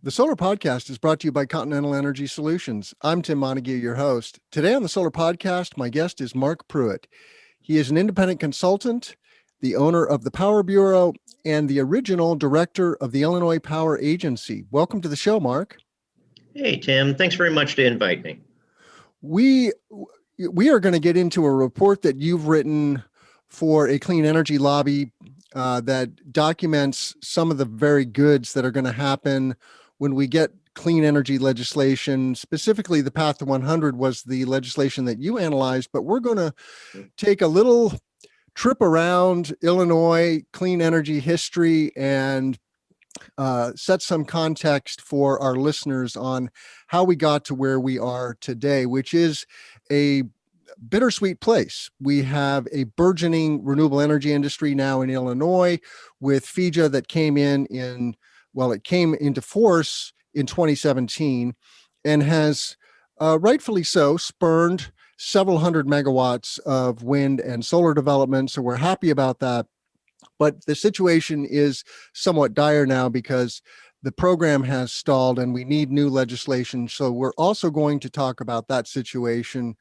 The Solar Podcast is brought to you by Continental Energy Solutions. I'm Tim Montague, your host. Today on the Solar Podcast, my guest is Mark Pruitt. He is an independent consultant, the owner of the Power Bureau, and the original director of the Illinois Power Agency. Welcome to the show, Mark. Hey, Tim. Thanks very much to invite me. We are going to get into a report that you've written for a clean energy lobby that documents some of the very goods that are going to happen when we get clean energy legislation. Specifically, the Path to 100 was the legislation that you analyzed, but we're going to take a little trip around Illinois clean energy history and set some context for our listeners on how we got to where we are today, which is a bittersweet place. We have a burgeoning renewable energy industry now in Illinois with FEJA that came it came into force in 2017 and has rightfully so spurned several hundred megawatts of wind and solar development. So we're happy about that. But the situation is somewhat dire now because the program has stalled and we need new legislation. So we're also going to talk about that situation.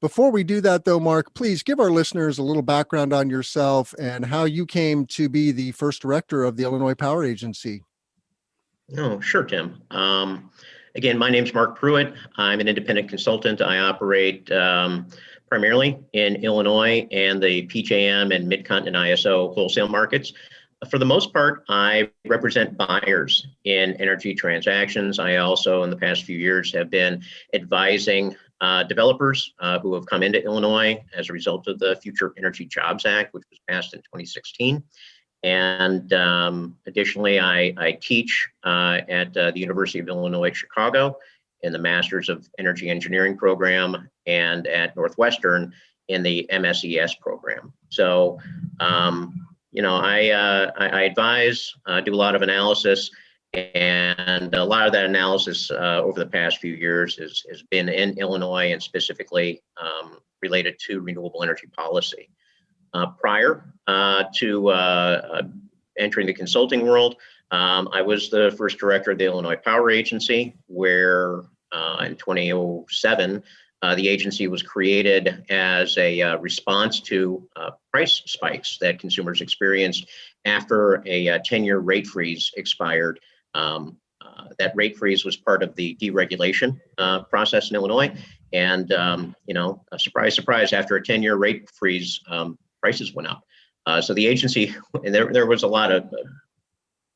Before we do that, though, Mark, please give our listeners a little background on yourself and how you came to be the first director of the Illinois Power Agency. Oh, sure, Tim. Again, my name's Mark Pruitt. I'm an independent consultant. I operate primarily in Illinois and the PJM and Mid-Continent ISO wholesale markets. For the most part, I represent buyers in energy transactions. I also, in the past few years, have been advising developers who have come into Illinois as a result of the Future Energy Jobs Act, which was passed in 2016. And additionally, I teach at the University of Illinois Chicago in the Masters of Energy Engineering program and at Northwestern in the MSES program. So, I advise, do a lot of analysis, and a lot of that analysis over the past few years has been in Illinois and specifically related to renewable energy policy. Prior to entering the consulting world, I was the first director of the Illinois Power Agency, where in 2007, the agency was created as a response to price spikes that consumers experienced after a 10-year rate freeze expired. That rate freeze was part of the deregulation process in Illinois. And, surprise, surprise, after a 10-year rate freeze, prices went up. So the agency, and there was a lot of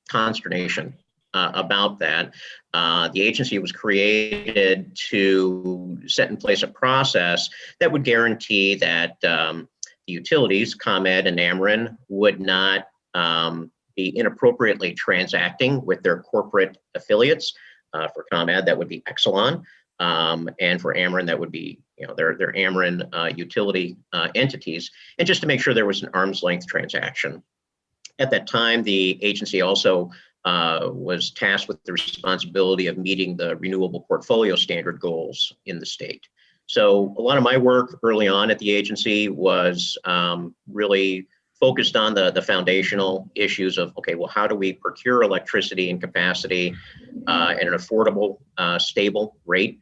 consternation about that. The agency was created to set in place a process that would guarantee that the utilities, ComEd and Ameren, would not be inappropriately transacting with their corporate affiliates. For ComEd, that would be Exelon. And for Ameren, that would be their Ameren utility entities, and just to make sure there was an arm's length transaction. At that time, the agency also was tasked with the responsibility of meeting the renewable portfolio standard goals in the state. So a lot of my work early on at the agency was really focused on the foundational issues of, okay, well, how do we procure electricity and capacity at an affordable, stable rate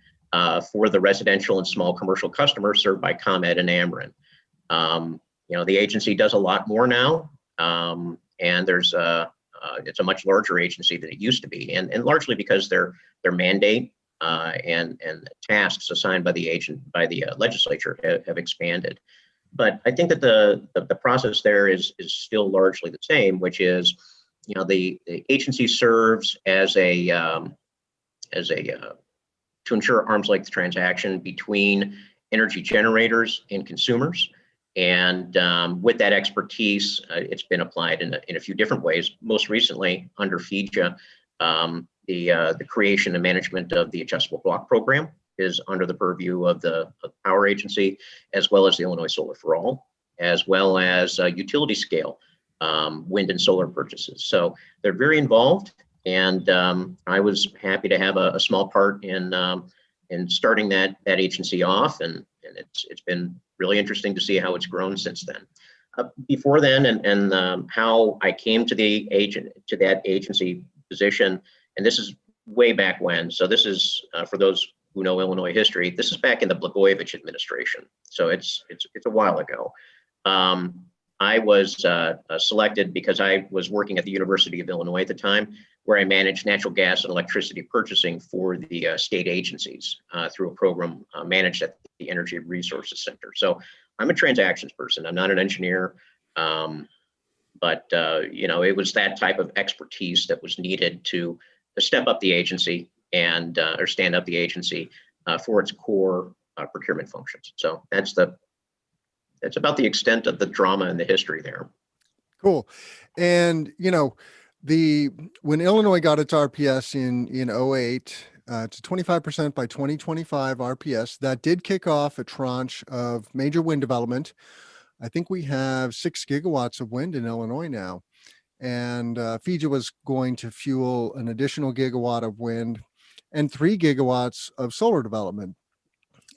for the residential and small commercial customers served by ComEd and Ameren. The agency does a lot more now, and there's it's a much larger agency than it used to be, and largely because their mandate and tasks assigned by the legislature have expanded. But I think that the process there is still largely the same, which is, the agency serves as a to ensure arm's length transaction between energy generators and consumers. And with that expertise, it's been applied in a few different ways. Most recently, under FEJA, the creation and management of the adjustable block program is under the purview of the Power Agency, as well as the Illinois Solar for All, as well as utility scale wind and solar purchases. So they're very involved, and I was happy to have a small part in starting that agency off, and it's been really interesting to see how it's grown since then. Before then, and how I came to that agency position, and this is way back when. So this is, for those who know Illinois history, this is back in the Blagojevich administration. So it's a while ago. I was selected because I was working at the University of Illinois at the time, where I managed natural gas and electricity purchasing for the state agencies through a program managed at the Energy Resources Center. So I'm a transactions person. I'm not an engineer, but it was that type of expertise that was needed to step up the agency and or stand up the agency for its core procurement functions. So that's about the extent of the drama and the history there. Cool. And, when Illinois got its RPS in 08 to 25% by 2025 RPS, that did kick off a tranche of major wind development. I think we have 6 gigawatts of wind in Illinois now. And FIJA was going to fuel an additional gigawatt of wind and 3 gigawatts of solar development.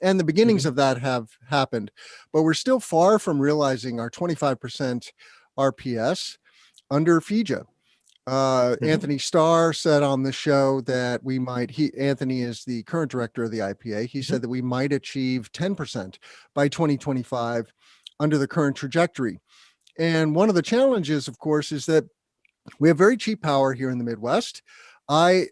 And the beginnings of that have happened, but we're still far from realizing our 25% RPS under FIJA. Anthony Starr said on the show that Anthony is the current director of the IPA. He said that we might achieve 10% by 2025 under the current trajectory. And one of the challenges, of course, is that we have very cheap power here in the Midwest. I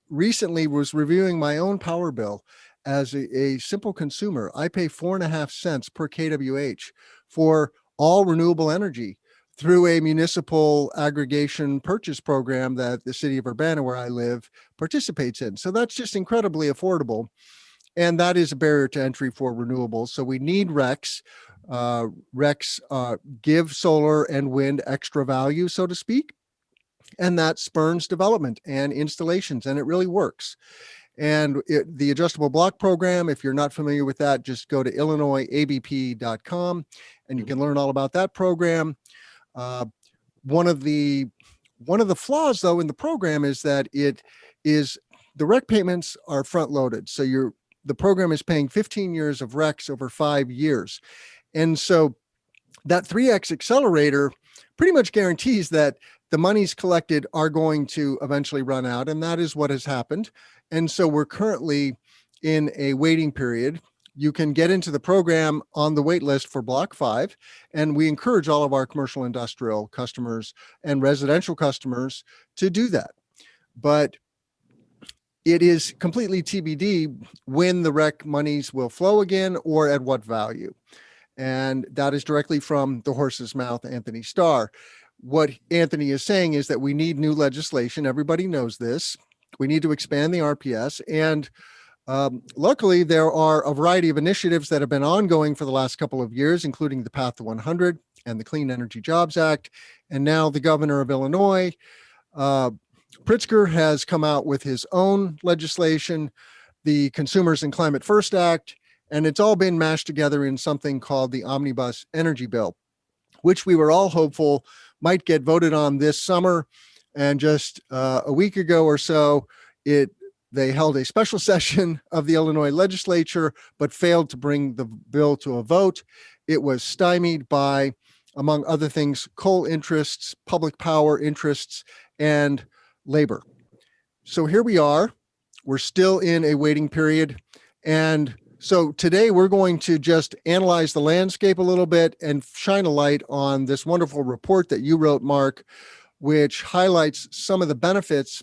recently was reviewing my own power bill. As a simple consumer, I pay 4.5 cents per kWh for all renewable energy through a municipal aggregation purchase program that the city of Urbana, where I live, participates in. So that's just incredibly affordable. And that is a barrier to entry for renewables. So we need RECs. RECs give solar and wind extra value, so to speak. And that spurns development and installations, and it really works. And the adjustable block program, if you're not familiar with that, just go to illinoisabp.com and you can learn all about that program. One of the flaws, though, in the program is that the REC payments are front loaded. So the program is paying 15 years of RECs over 5 years. And so that 3X accelerator pretty much guarantees that the monies collected are going to eventually run out. And that is what has happened. And so we're currently in a waiting period. You can get into the program on the wait list for Block 5. And we encourage all of our commercial industrial customers and residential customers to do that. But it is completely TBD when the REC monies will flow again or at what value. And that is directly from the horse's mouth, Anthony Starr. What Anthony is saying is that we need new legislation. Everybody knows this. We need to expand the RPS. And luckily, there are a variety of initiatives that have been ongoing for the last couple of years, including the Path to 100 and the Clean Energy Jobs Act. And now the governor of Illinois, Pritzker, has come out with his own legislation, the Consumers and Climate First Act, and it's all been mashed together in something called the Omnibus Energy Bill, which we were all hopeful might get voted on this summer. And just a week ago or so, they held a special session of the Illinois legislature, but failed to bring the bill to a vote. It was stymied by, among other things, coal interests, public power interests, and labor. So here we are. We're still in a waiting period. And so today we're going to just analyze the landscape a little bit and shine a light on this wonderful report that you wrote, Mark, which highlights some of the benefits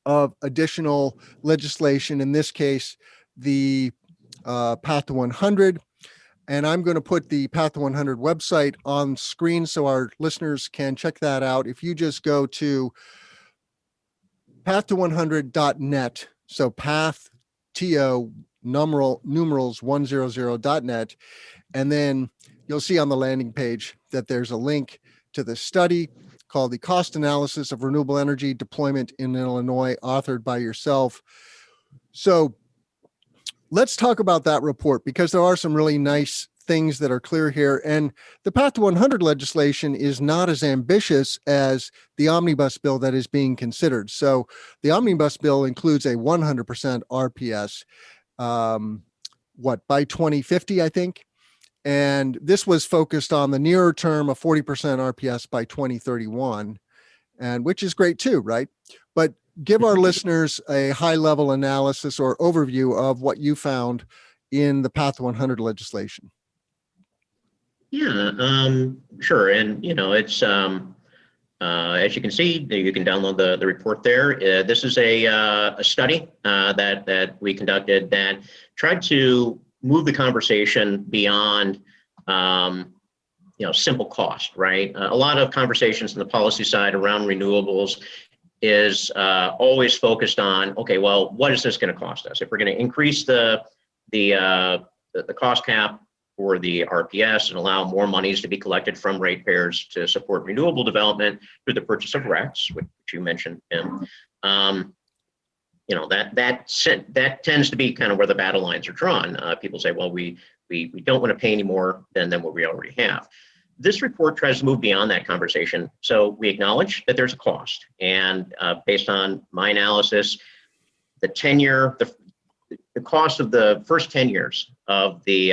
of additional legislation, in this case, the Path to 100. And I'm going to put the Path to 100 website on screen so our listeners can check that out. If you just go to path100.net, so path, T-O, numerals 100.net, and then you'll see on the landing page that there's a link to the study called The Cost Analysis of Renewable Energy Deployment in Illinois, authored by yourself. So let's talk about that report, because there are some really nice things that are clear here. And the Path to 100 legislation is not as ambitious as the omnibus bill that is being considered. So the omnibus bill includes a 100% RPS, by 2050, I think. And this was focused on the nearer term of 40% RPS by 2031, and which is great too, right? But give our listeners a high-level analysis or overview of what you found in the Path 100 legislation. Yeah, sure. And, it's, as you can see, you can download the report there. This is a study that we conducted that tried to move the conversation beyond, simple cost, right? A lot of conversations on the policy side around renewables is always focused on, okay, well, what is this going to cost us? If we're going to increase the cost cap for the RPS and allow more monies to be collected from ratepayers to support renewable development through the purchase of RECs, which you mentioned, Tim. That tends to be kind of where the battle lines are drawn. People say, well, we don't want to pay any more than what we already have. This report tries to move beyond that conversation. So we acknowledge that there's a cost, and based on my analysis, the tenure, the cost of the first 10 years of the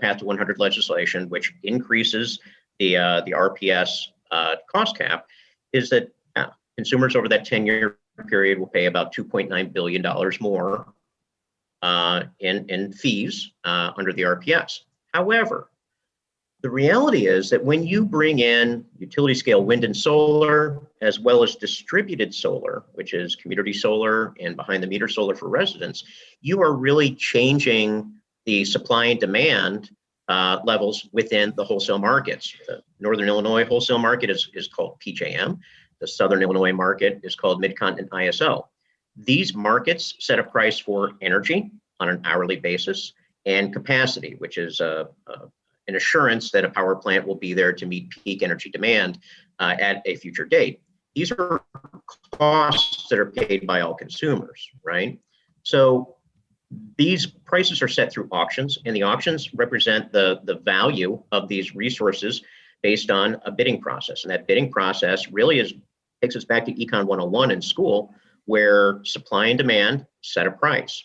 Path to 100 legislation, which increases the RPS cost cap, is that consumers over that 10-year period will pay about $2.9 billion more in fees under the RPS. However, the reality is that when you bring in utility scale wind and solar, as well as distributed solar, which is community solar and behind the meter solar for residents, you are really changing the supply and demand levels within the wholesale markets. The Northern Illinois wholesale market is called PJM. The Southern Illinois market is called Mid-Continent ISO. These markets set a price for energy on an hourly basis and capacity, which is an assurance that a power plant will be there to meet peak energy demand at a future date. These are costs that are paid by all consumers, right? So these prices are set through auctions, and the auctions represent the value of these resources based on a bidding process. And that bidding process really takes us back to Econ 101 in school, where supply and demand set a price.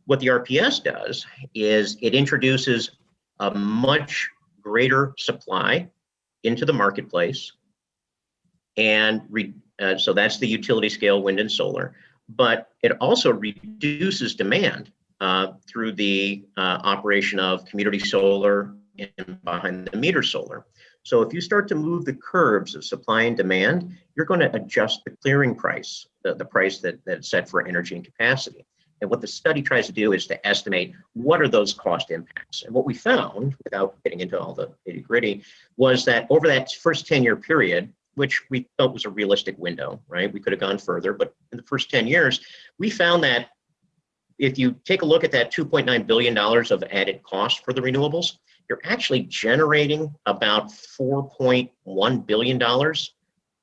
What the RPS does is it introduces a much greater supply into the marketplace, and so that's the utility scale wind and solar, but it also reduces demand through the operation of community solar and behind the meter solar. So if you start to move the curves of supply and demand, you're going to adjust the clearing price, the price that's set for energy and capacity. And what the study tries to do is to estimate what are those cost impacts. And what we found, without getting into all the nitty-gritty, was that over that first 10-year period, which we felt was a realistic window, right? We could have gone further, but in the first 10 years, we found that if you take a look at that $2.9 billion of added cost for the renewables, you're actually generating about $4.1 billion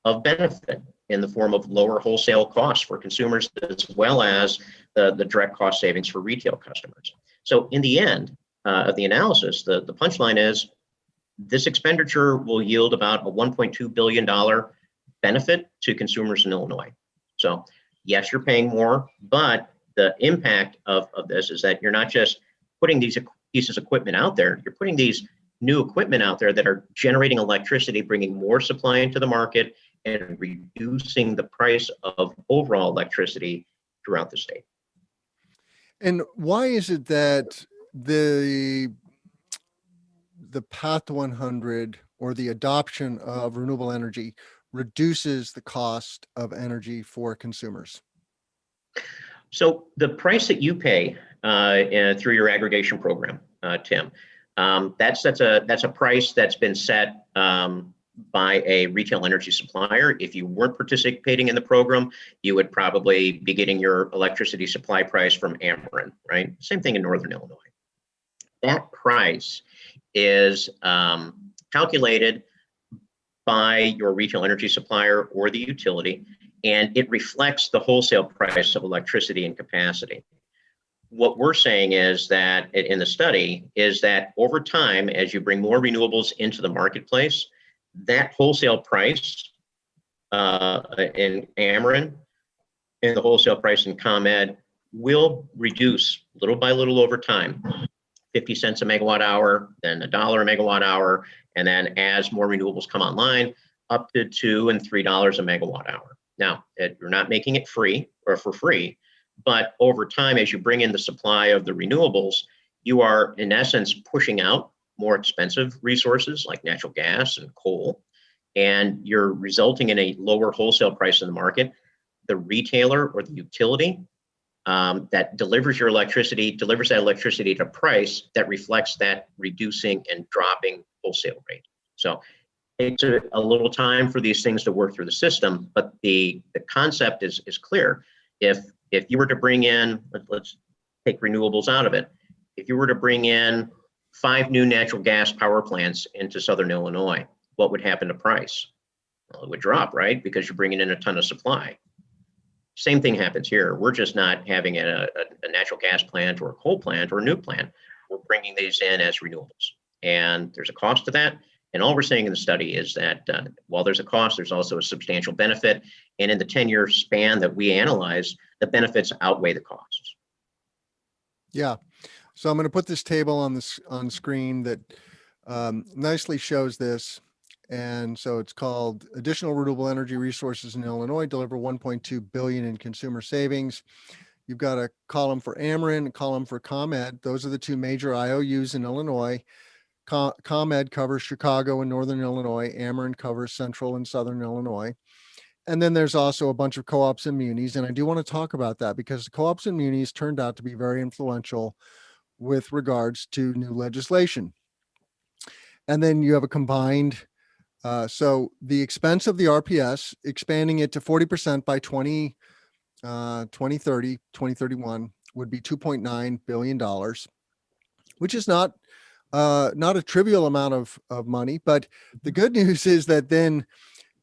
of benefit in the form of lower wholesale costs for consumers, as well as the direct cost savings for retail customers. So in the end of the analysis, the punchline is this expenditure will yield about a $1.2 billion benefit to consumers in Illinois. So yes, you're paying more, but the impact of this is that you're not just putting these pieces of equipment out there, you're putting these new equipment out there that are generating electricity, bringing more supply into the market, and reducing the price of overall electricity throughout the state. And why is it that the Path to 100 or the adoption of renewable energy reduces the cost of energy for consumers? So the price that you pay through your aggregation program, Tim, that's a price that's been set by a retail energy supplier. If you weren't participating in the program, you would probably be getting your electricity supply price from Ameren, right? Same thing in Northern Illinois. That price is calculated by your retail energy supplier or the utility, and it reflects the wholesale price of electricity and capacity. What we're saying is that in the study is that over time, as you bring more renewables into the marketplace, that wholesale price in Ameren and the wholesale price in ComEd will reduce little by little over time, 50 cents a megawatt hour, then $1 a megawatt hour, and then as more renewables come online, up to $2 and $3 a megawatt hour. Now, you're not making it free or for free, but over time, as you bring in the supply of the renewables, you are in essence pushing out more expensive resources like natural gas and coal, and you're resulting in a lower wholesale price in the market. The retailer or the utility that delivers that electricity at a price that reflects that reducing and dropping wholesale rate. So it takes a little time for these things to work through the system, but the concept is clear. If you were to bring in, let's take renewables out of it. If you were to bring in 5 new natural gas power plants into Southern Illinois, what would happen to price? Well, it would drop, right? Because you're bringing in a ton of supply. Same thing happens here. We're just not having a natural gas plant or a coal plant or a new plant. We're bringing these in as renewables. And there's a cost to that. And all we're saying in the study is that while there's a cost, there's also a substantial benefit. And in the 10-year span that we analyze, the benefits outweigh the costs. Yeah. So I'm going to put this table on screen that nicely shows this. And so it's called Additional Renewable Energy Resources in Illinois Deliver 1.2 billion in consumer savings. You've got a column for Ameren, a column for ComEd. Those are the two major IOUs in Illinois. ComEd covers Chicago and Northern Illinois. Ameren covers Central and Southern Illinois. And then there's also a bunch of co-ops and munis. And I do want to talk about that because the co-ops and munis turned out to be very influential with regards to new legislation. And then you have a combined, so the expense of the RPS, expanding it to 40% by 2030, 2031 would be $2.9 billion, which is not a trivial amount of money. But the good news is that then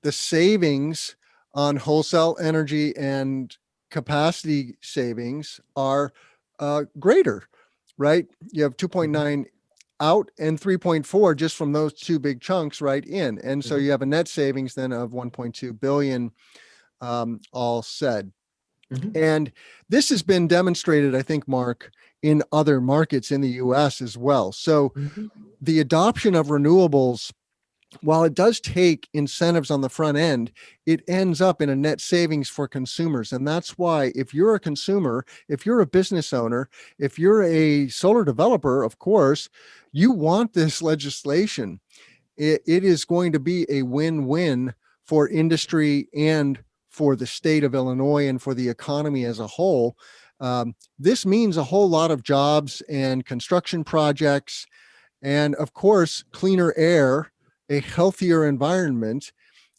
the savings on wholesale energy and capacity savings are greater, right? You have 2.9 out and 3.4 just from those two big chunks right in. And so you have a net savings then of 1.2 billion all said. And this has been demonstrated, I think, Mark, in other markets in the US as well. So the adoption of renewables, while it does take incentives on the front end, it ends up in a net savings for consumers. And that's why if you're a consumer, if you're a business owner, if you're a solar developer, of course, you want this legislation. It is going to be a win-win for industry and for the state of Illinois and for the economy as a whole. This means a whole lot of jobs and construction projects, and of course, cleaner air, a healthier environment.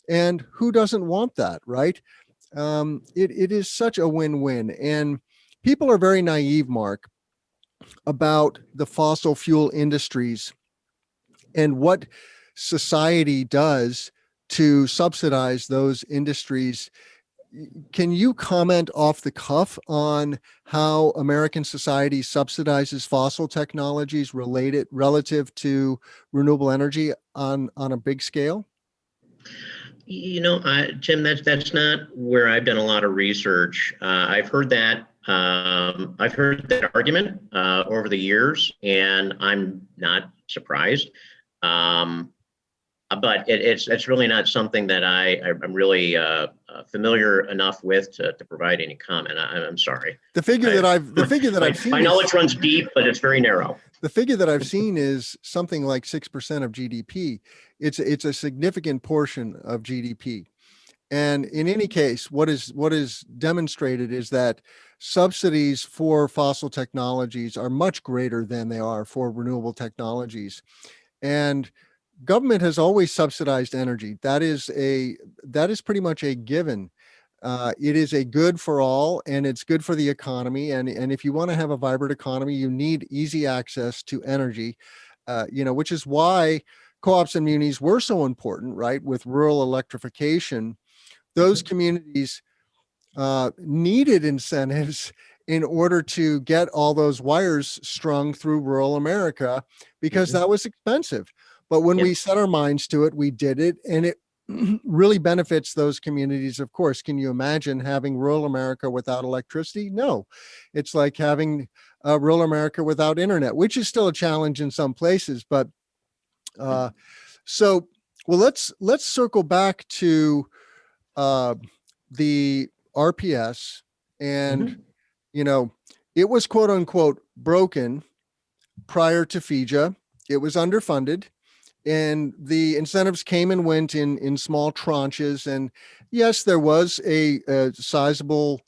And who doesn't want that, right? It is such a win-win. And people are very naive, Mark, about the fossil fuel industries and what society does to subsidize those industries. Can you comment off the cuff on how American society subsidizes fossil technologies relative to renewable energy on a big scale? Tim, that's not where I've done a lot of research. I've heard that argument over the years, and I'm not surprised. But it's really not something that I'm really familiar enough with to provide any comment. I'm sorry. The figure that I've seen, my knowledge runs deep, but it's very narrow. The figure that I've seen is something like 6% of GDP. It's a significant portion of GDP. And in any case, what is demonstrated is that subsidies for fossil technologies are much greater than they are for renewable technologies. And government has always subsidized energy. That is pretty much a given. It is a good for all, and it's good for the economy. And if you want to have a vibrant economy, you need easy access to energy, which is why co-ops and munis were so important, right? With rural electrification, those communities needed incentives in order to get all those wires strung through rural America, because that was expensive. But when we set our minds to it, we did it, and it really benefits those communities. Of course, can you imagine having rural America without electricity? No, it's like having rural America without internet, which is still a challenge in some places. But let's circle back to the RPS, and Mhm. you know, it was quote unquote broken prior to FIJA. It was underfunded, and the incentives came and went in small tranches. And yes, there was a sizable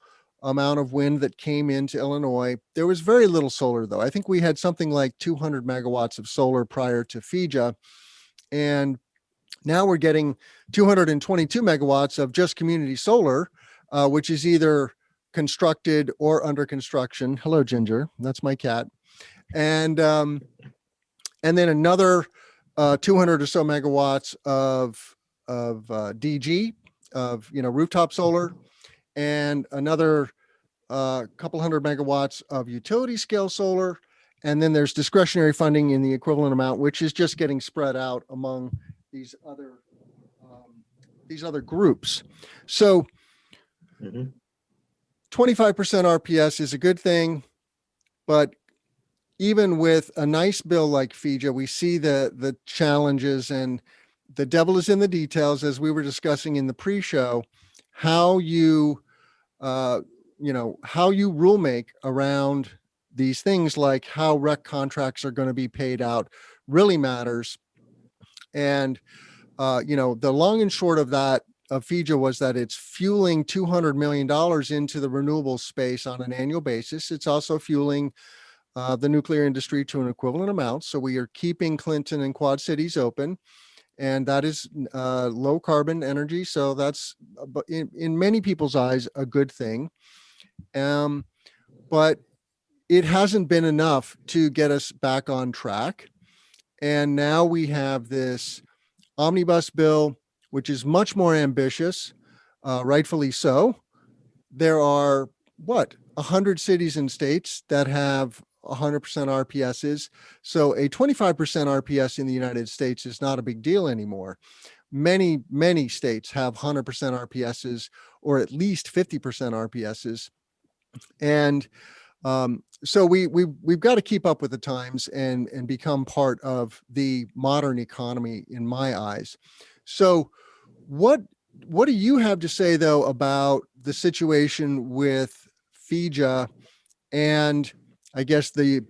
amount of wind that came into Illinois. There was very little solar, though. I think we had something like 200 megawatts of solar prior to FIJA, and now we're getting 222 megawatts of just community solar, which is either constructed or under construction. Hello, Ginger. That's my cat. And then another 200 or so megawatts of DG, of rooftop solar, and another couple hundred megawatts of utility scale solar. And then there's discretionary funding in the equivalent amount, which is just getting spread out among these other groups. So Mhm. 25% RPS is a good thing, but even with a nice bill like FIJA, we see the challenges, and the devil is in the details, as we were discussing in the pre-show. How you how you rule make around these things, like how rec contracts are going to be paid out, really matters. And the long and short of that, of FIJA, was that it's fueling $200 million into the renewable space on an annual basis. It's also fueling the nuclear industry to an equivalent amount. So we are keeping Clinton and Quad Cities open, and that is low carbon energy. So that's, in many people's eyes, a good thing. But it hasn't been enough to get us back on track. And now we have this omnibus bill, which is much more ambitious, rightfully so. There are 100 cities and states that have 100% RPSs. So a 25% RPS in the United States is not a big deal anymore. Many states have 100% RPSs, or at least 50% RPSs. And so we've got to keep up with the times and become part of the modern economy, in my eyes. So what do you have to say, though, about the situation with FIJA, and I guess the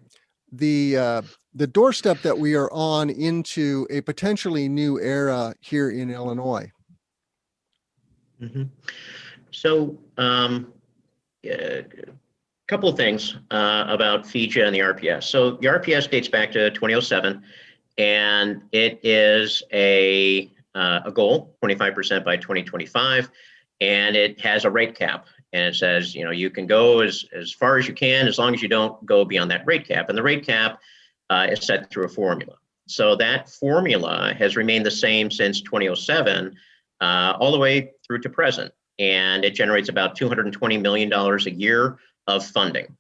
doorstep that we are on into a potentially new era here in Illinois? Mhm. So, a couple of things about FIJA and the RPS. So the RPS dates back to 2007, and it is a goal, 25% by 2025, and it has a rate cap. And it says, you can go as far as you can, as long as you don't go beyond that rate cap. And the rate cap is set through a formula. So that formula has remained the same since 2007, all the way through to present. And it generates about $220 million a year of funding.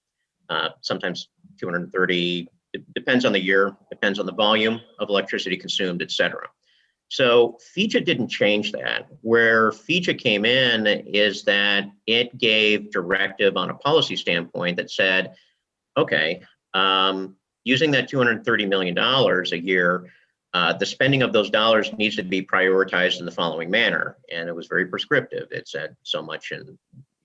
Sometimes 230, it depends on the year, depends on the volume of electricity consumed, et cetera. So FIJA didn't change that. Where FIJA came in is that it gave directive on a policy standpoint that said, okay, using that $230 million a year, the spending of those dollars needs to be prioritized in the following manner. And it was very prescriptive. It said so much in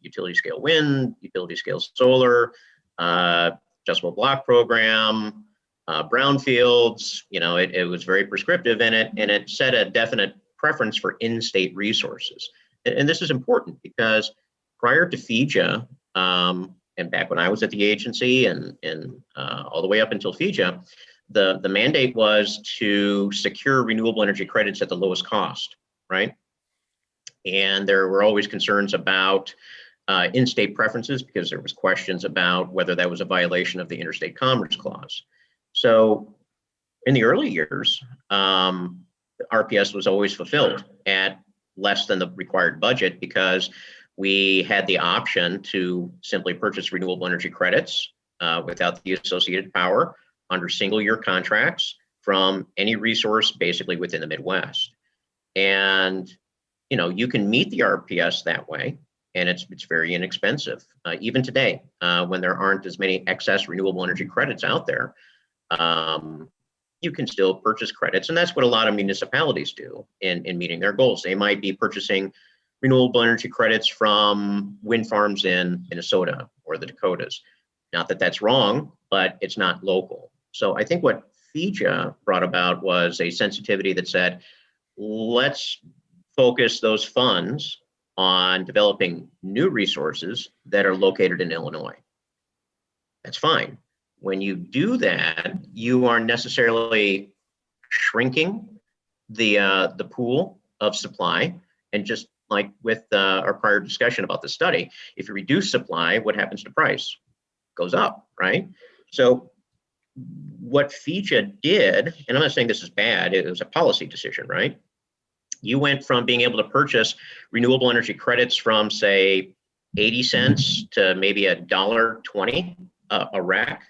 utility scale wind, utility scale solar, adjustable block program, brownfields. It was very prescriptive in it, and it set a definite preference for in-state resources. And this is important because prior to FIJA, and back when I was at the agency, and all the way up until FIJA, the mandate was to secure renewable energy credits at the lowest cost, right? And there were always concerns about in-state preferences, because there was questions about whether that was a violation of the Interstate Commerce Clause. So in the early years, RPS was always fulfilled at less than the required budget, because we had the option to simply purchase renewable energy credits without the associated power under single year contracts from any resource basically within the Midwest. And you can meet the RPS that way, and it's very inexpensive. Even today, when there aren't as many excess renewable energy credits out there, you can still purchase credits. And that's what a lot of municipalities do in meeting their goals. They might be purchasing renewable energy credits from wind farms in Minnesota or the Dakotas. Not that that's wrong, but it's not local. So I think what FEJA brought about was a sensitivity that said, let's focus those funds on developing new resources that are located in Illinois. That's fine. When you do that, you are necessarily shrinking the pool of supply. And just like with our prior discussion about the study, if you reduce supply, what happens to price? Goes up, right? So what FEJA did, and I'm not saying this is bad, it was a policy decision, right? You went from being able to purchase renewable energy credits from, say, 80 cents to maybe $1.20 a rack,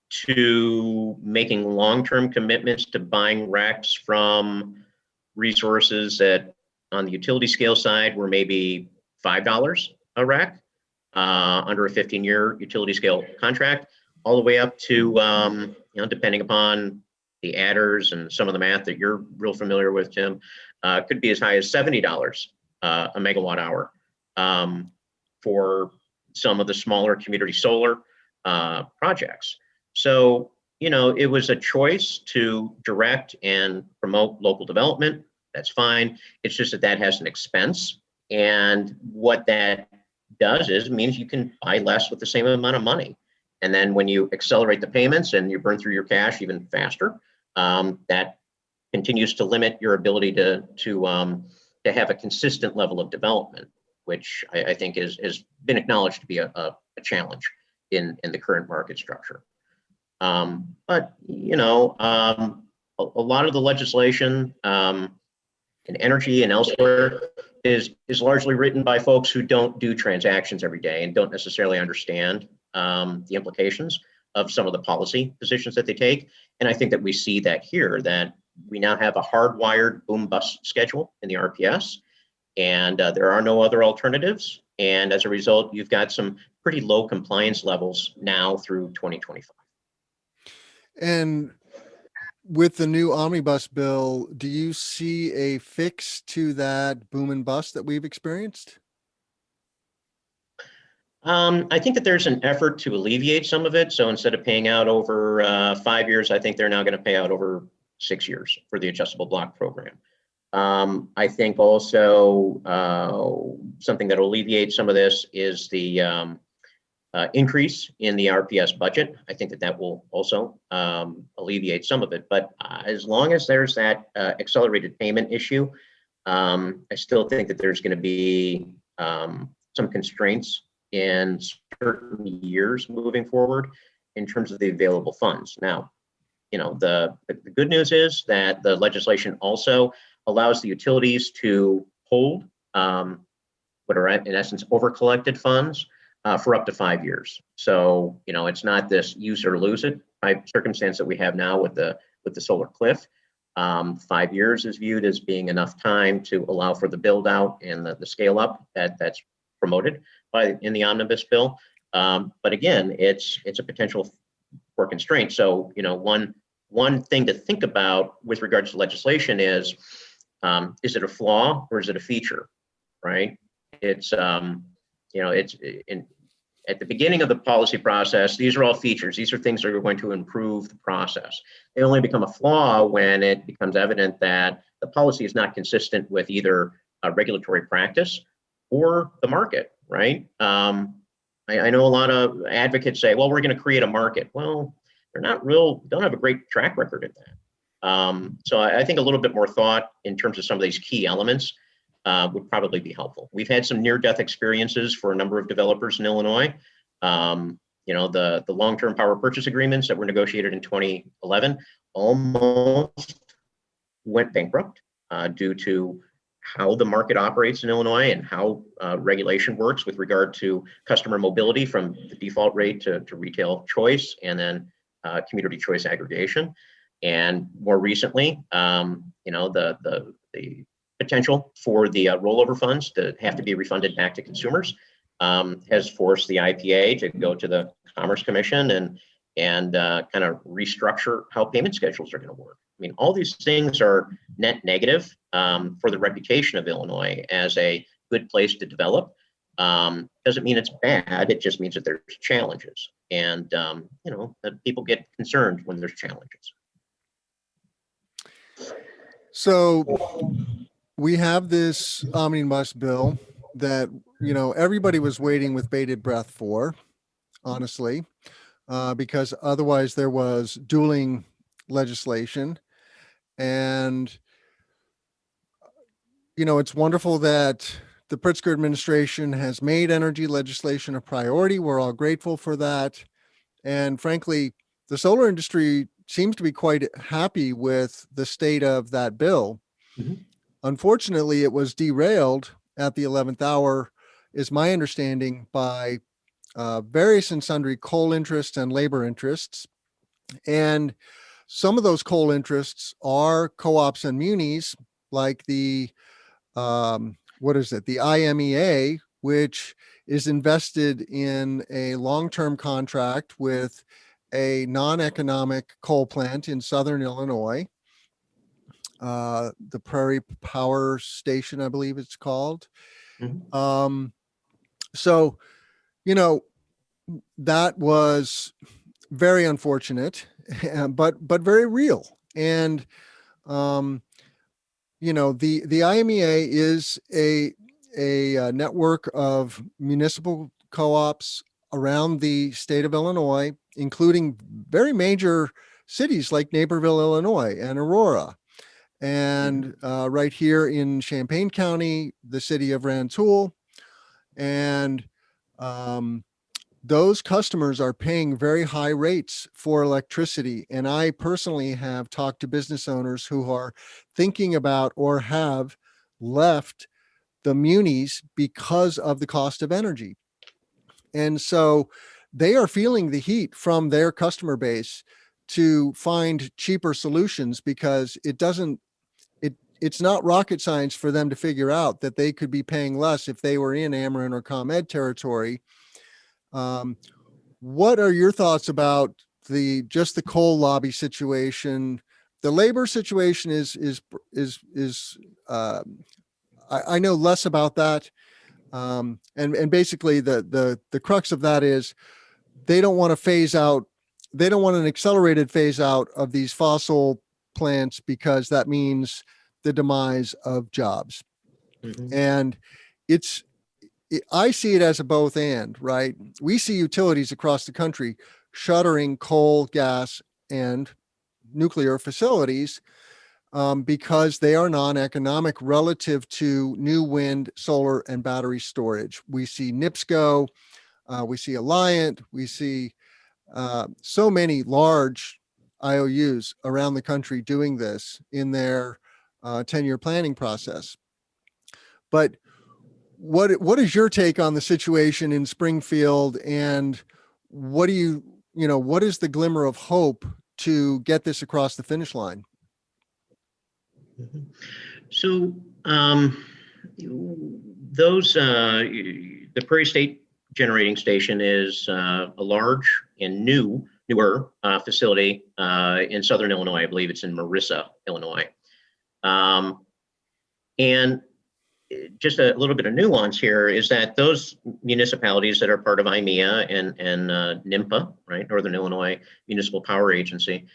to making long-term commitments to buying racks from resources that on the utility scale side were maybe $5 a rack under a 15-year utility scale contract, all the way up to, depending upon the adders and some of the math that you're real familiar with, Tim, could be as high as $70 a megawatt hour for some of the smaller community solar projects. So, it was a choice to direct and promote local development. That's fine. It's just that has an expense. And what that does is means you can buy less with the same amount of money. And then when you accelerate the payments and you burn through your cash even faster, that continues to limit your ability to have a consistent level of development, which I think has been acknowledged to be a challenge in the current market structure. But a lot of the legislation in energy and elsewhere is largely written by folks who don't do transactions every day and don't necessarily understand the implications of some of the policy positions that they take. And I think that we see that here, that we now have a hardwired boom bust schedule in the RPS, and there are no other alternatives. And as a result, you've got some pretty low compliance levels now through 2025. And with the new omnibus bill, do you see a fix to that boom and bust that we've experienced? I think that there's an effort to alleviate some of it. So instead of paying out over 5 years, I think they're now going to pay out over 6 years for the adjustable block program. I think also something that will alleviate some of this is the increase in the RPS budget. I think that will also alleviate some of it. But as long as there's that accelerated payment issue, I still think that there's going to be some constraints in certain years moving forward in terms of the available funds. Now, the good news is that the legislation also allows the utilities to hold what are in essence over-collected funds for up to 5 years. So, it's not this use or lose it type circumstance that we have now with the solar cliff. 5 years is viewed as being enough time to allow for the build out and the scale up that's promoted in the omnibus bill. But again, it's a potential for constraint. So, one thing to think about with regards to legislation is it a flaw or is it a feature, right? It's at the beginning of the policy process, these are all features. These are things that are going to improve the process. They only become a flaw when it becomes evident that the policy is not consistent with either a regulatory practice or the market, right? I know a lot of advocates say, well, we're going to create a market. Well, they're not don't have a great track record at that. So I think a little bit more thought in terms of some of these key elements would probably be helpful. We've had some near-death experiences for a number of developers in Illinois. The long-term power purchase agreements that were negotiated in 2011 almost went bankrupt due to how the market operates in Illinois and how regulation works with regard to customer mobility from the default rate to retail choice and then community choice aggregation. And more recently, the potential for the rollover funds to have to be refunded back to consumers has forced the IPA to go to the Commerce Commission and kind of restructure how payment schedules are going to work. I mean, all these things are net negative for the reputation of Illinois as a good place to develop. Doesn't mean it's bad. It just means that there's challenges, and that people get concerned when there's challenges. So we have this omnibus bill that, everybody was waiting with bated breath for, honestly, because otherwise there was dueling legislation. And, it's wonderful that the Pritzker administration has made energy legislation a priority. We're all grateful for that. And frankly, the solar industry seems to be quite happy with the state of that bill. Mm-hmm. Unfortunately, it was derailed at the 11th hour, is my understanding, by various and sundry coal interests and labor interests. And some of those coal interests are co-ops and munis, like the the IMEA, which is invested in a long-term contract with a non-economic coal plant in southern Illinois, the Prairie Power Station, I believe it's called. Mm-hmm. So, that was very unfortunate, but very real. And the IMEA is a network of municipal co-ops around the state of Illinois, including very major cities like Naperville, Illinois, and Aurora. And right here in Champaign County, the city of Rantoul. And those customers are paying very high rates for electricity. And I personally have talked to business owners who are thinking about or have left the munis because of the cost of energy. And so they are feeling the heat from their customer base to find cheaper solutions, because it's not rocket science for them to figure out that they could be paying less if they were in Ameren or ComEd territory. What are your thoughts about just the coal lobby situation? The labor situation I know less about that. And basically the crux of that is they don't want to phase out. They don't want an accelerated phase out of these fossil plants, because that means the demise of jobs. Mm-hmm. And I see it as a both and, right? We see utilities across the country shuttering coal, gas, and nuclear facilities because they are non-economic relative to new wind, solar, and battery storage. We see NIPSCO, we see Alliant, we see so many large IOUs around the country doing this in their tenure planning process. But what is your take on the situation in Springfield, and what is the glimmer of hope to get this across the finish line? So the Prairie State Generating Station is a large and newer facility in southern Illinois. I believe it's in Marissa, Illinois. And just a little bit of nuance here is that those municipalities that are part of IMEA and NIMPA, right, Northern Illinois Municipal Power Agency,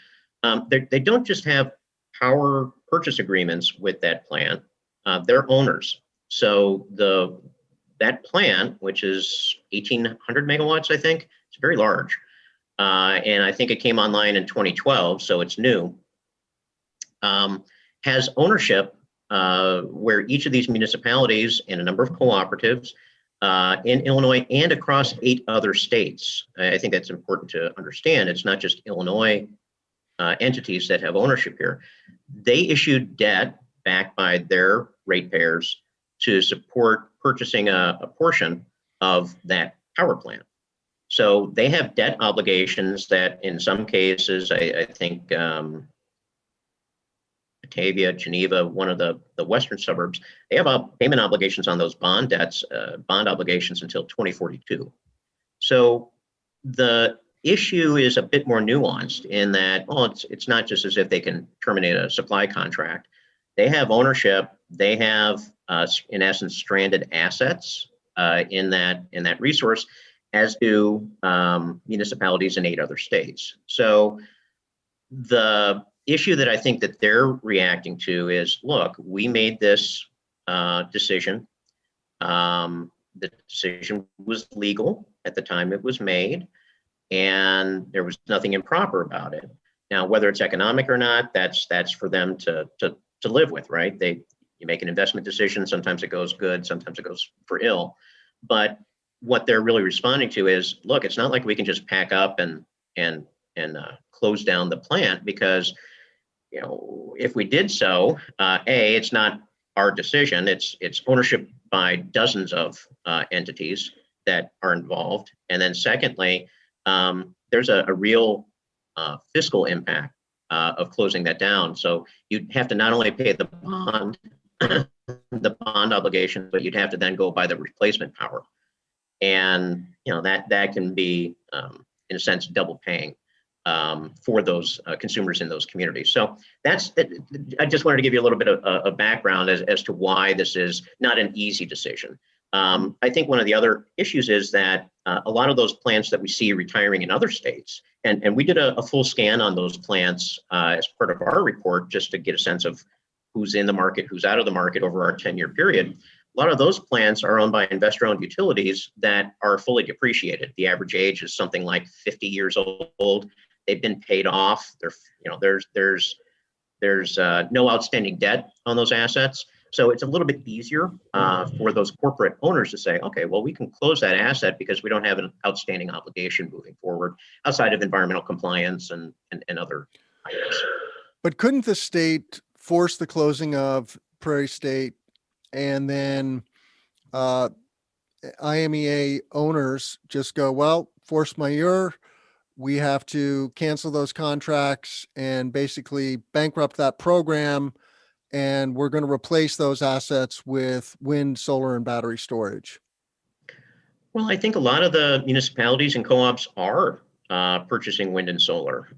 they don't just have power purchase agreements with that plant. They're owners. So that plant, which is 1,800 megawatts, I think, it's very large. And I think it came online in 2012, so it's new, has ownership where each of these municipalities and a number of cooperatives in Illinois and across 8 other states. I think that's important to understand. It's not just Illinois entities that have ownership here. They issued debt backed by their ratepayers to support purchasing a portion of that power plant. So they have debt obligations that in some cases, I think Batavia, Geneva, one of the western suburbs, they have payment obligations on those bond debts, bond obligations until 2042. So the issue is a bit more nuanced in that, it's not just as if they can terminate a supply contract. They have ownership they have, in essence, stranded assets in that resource, as do municipalities in 8 other states. So the issue that I think that they're reacting to is, look, we made this decision. The decision was legal at the time it was made, and there was nothing improper about it. Now, whether it's economic or not, that's for them to live with, right? You make an investment decision. Sometimes it goes good, sometimes it goes for ill. But what they're really responding to is, look, it's not like we can just pack up and close down the plant, because if we did so, it's not our decision. It's ownership by dozens of entities that are involved, and then secondly, there's a real fiscal impact of closing that down. So you'd have to not only pay the bond, the bond obligation, but you'd have to then go buy the replacement power, and that can be in a sense double paying for those consumers in those communities. So I just wanted to give you a little bit of a background as to why this is not an easy decision. I think one of the other issues is that a lot of those plants that we see retiring in other states, and we did a full scan on those plants as part of our report, just to get a sense of who's in the market, who's out of the market over our 10-year period. A lot of those plants are owned by investor-owned utilities that are fully depreciated. The average age is something like 50 years old. They've been paid off. There's no outstanding debt on those assets. So it's a little bit easier for those corporate owners to say, okay, well, we can close that asset because we don't have an outstanding obligation moving forward outside of environmental compliance and other items. But couldn't the state force the closing of Prairie State, and then IMEA owners just go, well, force majeure, we have to cancel those contracts and basically bankrupt that program, and we're going to replace those assets with wind, solar, and battery storage? Well, I think a lot of the municipalities and co-ops are purchasing wind and solar.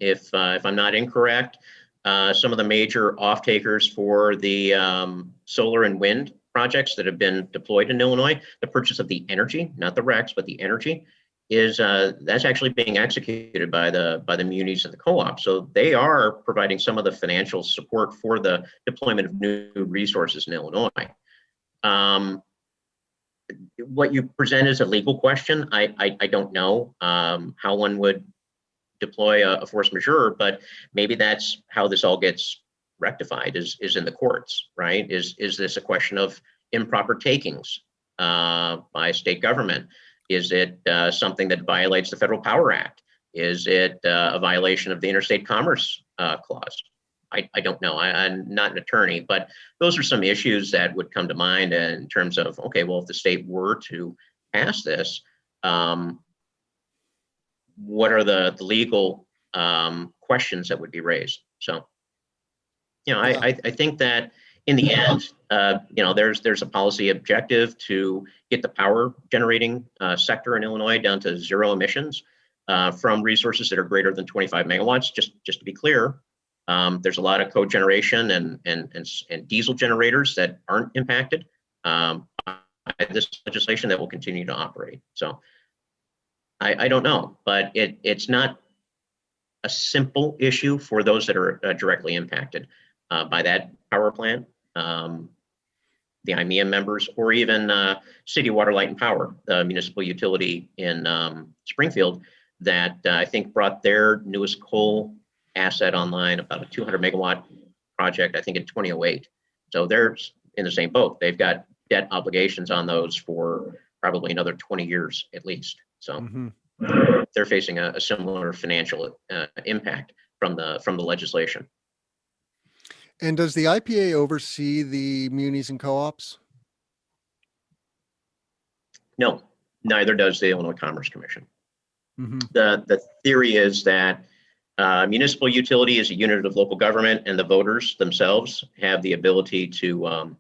If I'm not incorrect, some of the major off-takers for the solar and wind projects that have been deployed in Illinois, the purchase of the energy, not the RECs, but the energy, is that's actually being executed by the munis and the co-op. So they are providing some of the financial support for the deployment of new resources in Illinois. What you present is a legal question. I don't know how one would deploy a force majeure, but maybe that's how this all gets rectified is in the courts, right? Is this a question of improper takings by state government? Is it something that violates the Federal Power Act? Is it a violation of the Interstate Commerce Clause? I don't know. I'm not an attorney, but those are some issues that would come to mind in terms of, okay, well, if the state were to pass this, what are the legal questions that would be raised? So, I think that in the end, there's a policy objective to get the power generating sector in Illinois down to zero emissions from resources that are greater than 25 megawatts. Just to be clear, there's a lot of cogeneration and diesel generators that aren't impacted by this legislation that will continue to operate. So I don't know, but it's not a simple issue for those that are directly impacted by that power plant, the IMEA members, or even City Water, Light and Power, the municipal utility in Springfield that I think brought their newest coal asset online, about a 200 megawatt project, I think in 2008. So they're in the same boat. They've got debt obligations on those for probably another 20 years at least. So they're facing a similar financial impact from the legislation. And does the IPA oversee the munis and co-ops? No, neither does the Illinois Commerce Commission. Mm-hmm. The theory is that municipal utility is a unit of local government, and the voters themselves have the ability to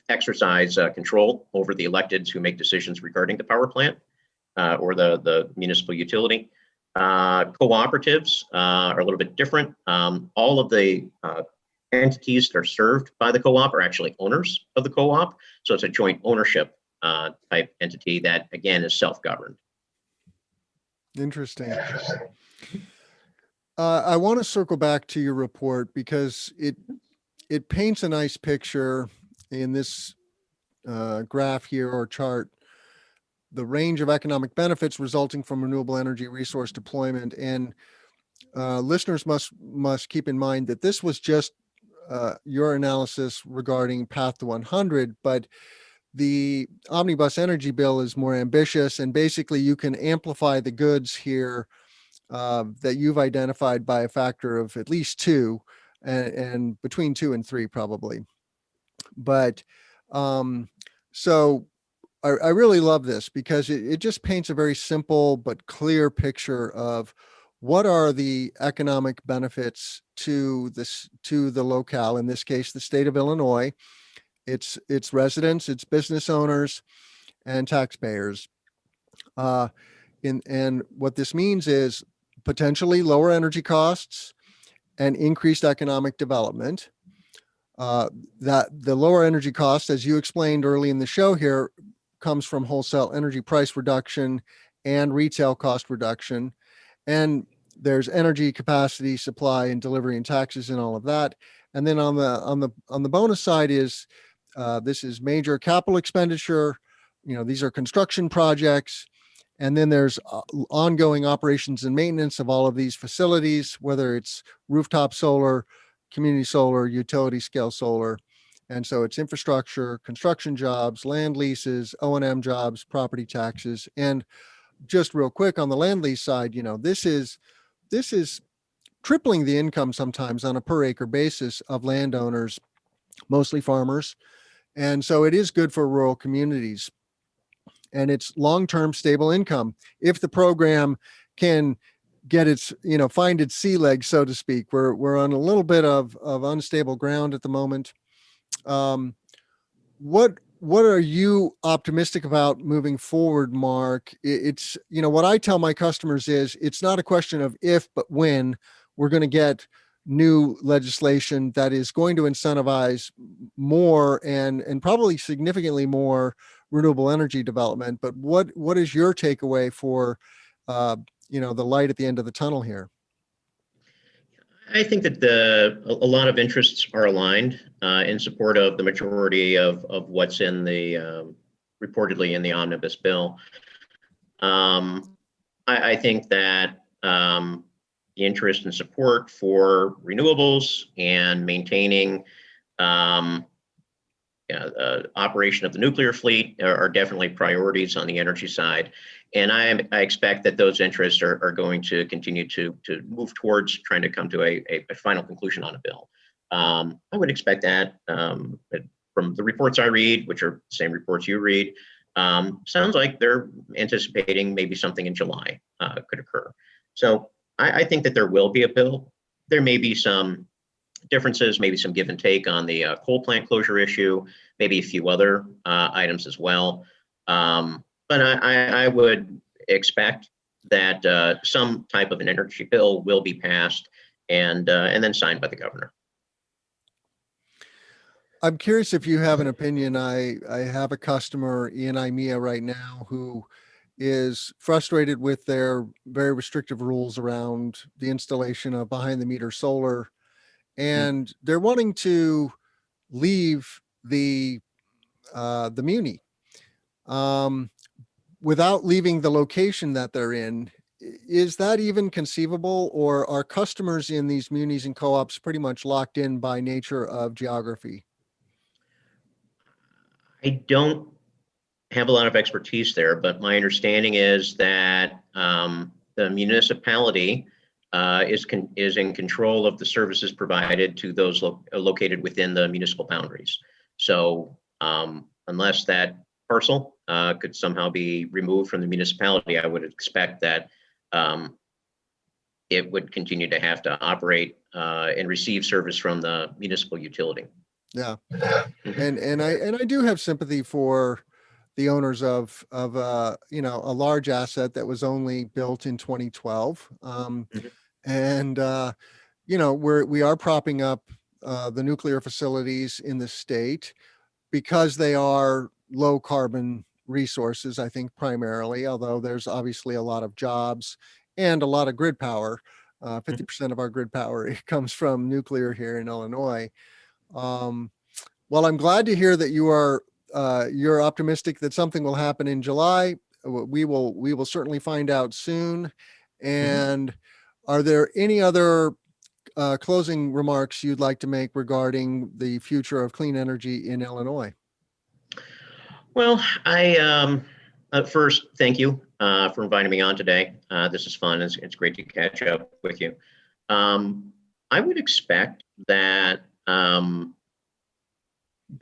exercise control over the electeds who make decisions regarding the power plant or the municipal utility. Cooperatives are a little bit different. All of the entities that are served by the co-op are actually owners of the co-op. So it's a joint ownership type entity that, again, is self-governed. Interesting. I want to circle back to your report because it paints a nice picture in this graph here or chart, the range of economic benefits resulting from renewable energy resource deployment. And listeners must keep in mind that this was just your analysis regarding Path to 100, but the omnibus energy bill is more ambitious, and basically you can amplify the goods here that you've identified by a factor of at least two, and between 2 and 3 probably. But so I really love this because it just paints a very simple but clear picture of what are the economic benefits to the locale, in this case, the state of Illinois, its residents, its business owners, and taxpayers. And what this means is potentially lower energy costs and increased economic development. That the lower energy cost, as you explained early in the show here, comes from wholesale energy price reduction and retail cost reduction. And there's energy capacity, supply, and delivery, and taxes, and all of that. And then on the bonus side is this is major capital expenditure. These are construction projects. And then there's ongoing operations and maintenance of all of these facilities, whether it's rooftop solar, community solar, utility scale solar. And so it's infrastructure, construction jobs, land leases, O&M jobs, property taxes. And just real quick on the land lease side, this is tripling the income sometimes on a per acre basis of landowners, mostly farmers. And so it is good for rural communities. And it's long-term stable income. If the program can get its, find its sea legs, so to speak, we're on a little bit of unstable ground at the moment. What are you optimistic about moving forward, Mark? It's, what I tell my customers is it's not a question of if, but when we're going to get new legislation that is going to incentivize more and probably significantly more renewable energy development. But what is your takeaway for, the light at the end of the tunnel here? I think that a lot of interests are aligned in support of the majority of what's in the reportedly in the omnibus bill. I think that the interest and support for renewables and maintaining operation of the nuclear fleet are definitely priorities on the energy side. And I expect that those interests are going to continue to move towards trying to come to a final conclusion on a bill. I would expect that from the reports I read, which are the same reports you read, sounds like they're anticipating maybe something in July could occur. So I think that there will be a bill. There may be some differences, maybe some give and take on the coal plant closure issue, maybe a few other items as well. But I would expect that some type of an energy bill will be passed and then signed by the governor. I'm curious if you have an opinion. I have a customer, ENI right now, who is frustrated with their very restrictive rules around the installation of behind the meter solar. And they're wanting to leave the Muni without leaving the location that they're in. Is that even conceivable, or are customers in these munis and co-ops pretty much locked in by nature of geography? I don't have a lot of expertise there, but my understanding is that the municipality is in control of the services provided to those located within the municipal boundaries. So unless that parcel could somehow be removed from the municipality, I would expect that it would continue to have to operate and receive service from the municipal utility. Yeah. And I do have sympathy for the owners of a large asset that was only built in 2012. And we are propping up the nuclear facilities in the state because they are low carbon resources, I think primarily, although there's obviously a lot of jobs and a lot of grid power. 50% of our grid power comes from nuclear here in Illinois. Well, I'm glad to hear that you're optimistic that something will happen in July. We will certainly find out soon. And are there any other closing remarks you'd like to make regarding the future of clean energy in Illinois? Well, first, thank you for inviting me on today. This is fun. It's great to catch up with you. I would expect that the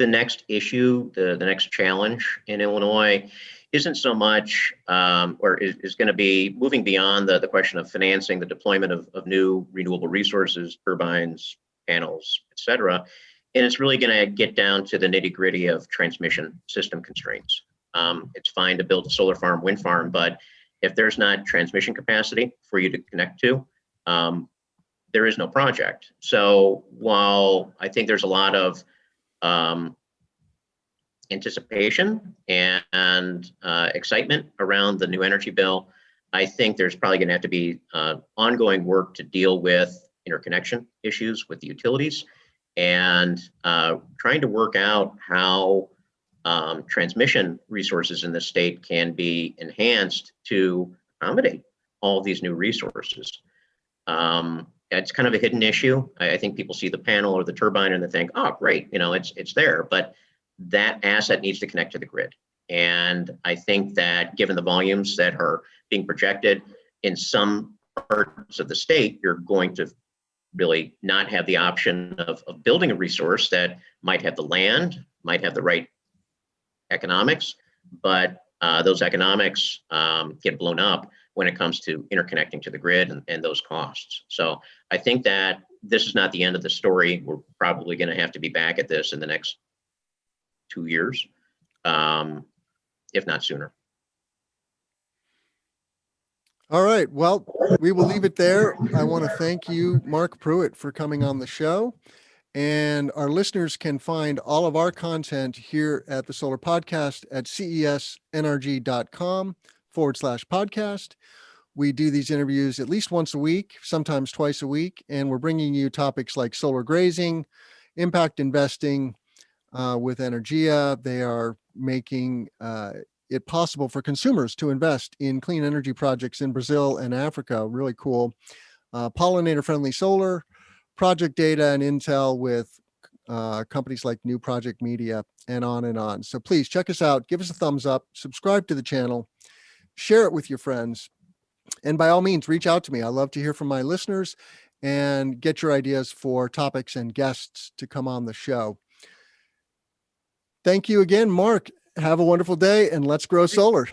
next issue, the next challenge in Illinois isn't so much, or is going to be moving beyond the question of financing the deployment of new renewable resources, turbines, panels, et cetera. And it's really going to get down to the nitty gritty of transmission system constraints. It's fine to build a solar farm, wind farm, but if there's not transmission capacity for you to connect to, there is no project. So while I think there's a lot of anticipation and excitement around the new energy bill, I think there's probably going to have to be ongoing work to deal with interconnection issues with the utilities and trying to work out how transmission resources in the state can be enhanced to accommodate all of these new resources. It's kind of a hidden issue. I think people see the panel or the turbine and they think, oh, great, it's there, but that asset needs to connect to the grid. And I think that given the volumes that are being projected in some parts of the state, you're going to really not have the option of building a resource that might have the land, might have the right economics, but those economics get blown up when it comes to interconnecting to the grid and those costs. So I think that this is not the end of the story. We're probably going to have to be back at this in the next 2 years, if not sooner. All right. Well, we will leave it there. I want to thank you, Mark Pruitt, for coming on the show. And our listeners can find all of our content here at the Solar Podcast at cesnrg.com/podcast. We do these interviews at least once a week, sometimes twice a week, and we're bringing you topics like solar grazing, impact investing with Energia. They are making it possible for consumers to invest in clean energy projects in Brazil and Africa. Really cool. Pollinator-friendly solar, project data and intel with companies like New Project Media, and on and on. So please check us out, give us a thumbs up, subscribe to the channel, share it with your friends, and by all means, reach out to me. I love to hear from my listeners and get your ideas for topics and guests to come on the show. Thank you again, Mark. Have a wonderful day, and let's grow solar.